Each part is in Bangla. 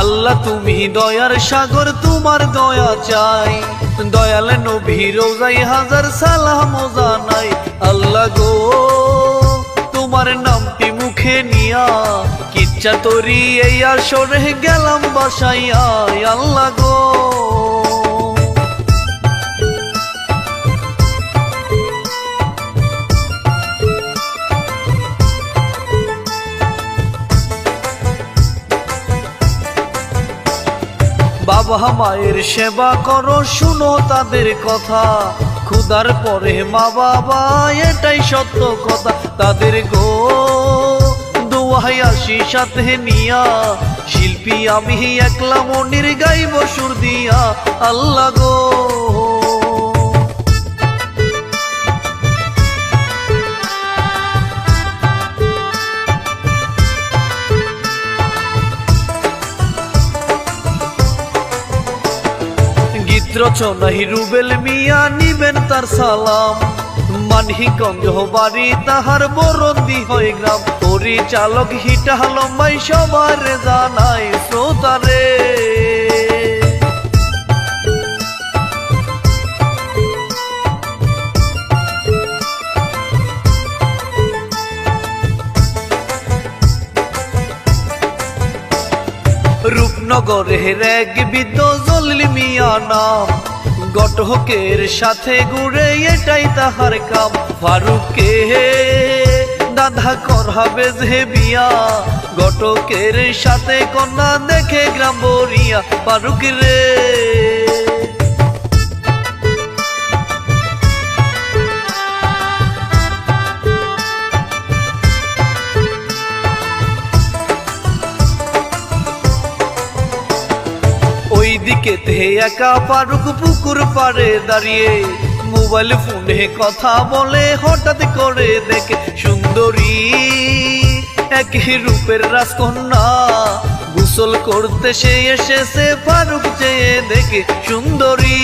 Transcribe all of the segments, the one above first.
আল্লাহ তুমি দয়ার সাগর, তোমার দয়া চাই। দয়াল নবী রোজাই হাজার সালাম জানাই। আল্লাহ গো তোমার নামটি মুখে নিয়া, কিচ্ছা তরি এই আসরে গেলাম বাসাইয়া। আল্লাহ গো বাবা মায়ের সেবা করো, শুনো তাদের কথা। ক্ষুধার পরে মা বাবা, এটাই সত্য কথা। তাদের গো দোয়াই আসি সাথে নিয়া, শিল্পী আমি একলা মনির গাইব সুর দিয়া। আল্লাহ গো রচনাই রুবেল মিয়া, নিবেন তার সালাম। মানিকগঞ্জ বাড়ি তাহার বরন্দি হয় গ্রাম। পরিচালক হিটা লম্বাই সবার জানাই শ্রোতারে। রূপনগরের এক বৃদ্ধ জলিল মিয়া নাম, ঘটকের সাথে ঘুরে এটাই তাহার কাম। ফারুককে দাদা করহাবে যে বিয়া, ঘটকের সাথে কন্যা দেখে গ্রাম বরিয়া। ফারুক রে ওইদিকে তে একা ফারুক পুকুর পাড়ে দাঁড়িয়ে, মোবাইল ফোনে কথা বলে হঠাৎ করে দেখে সুন্দরী এক রূপের রাজকন্যা। গোসল করতে সে এসেছে, ফারুক চেয়ে দেখে সুন্দরী।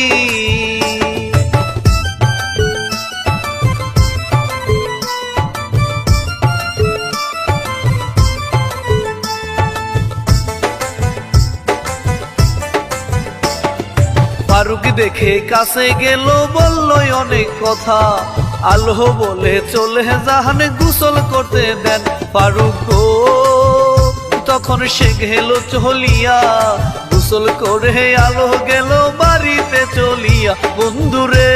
ফারুক দেখে কাছে গেল, বলল অনেক কথা। আলো বলে চলে জাহান গোসল করতে দেন। ফারুক গো তখন সে গেল চলিয়া, গোসল করে আলো গেল বাড়িতে চলিয়া। বন্ধুরে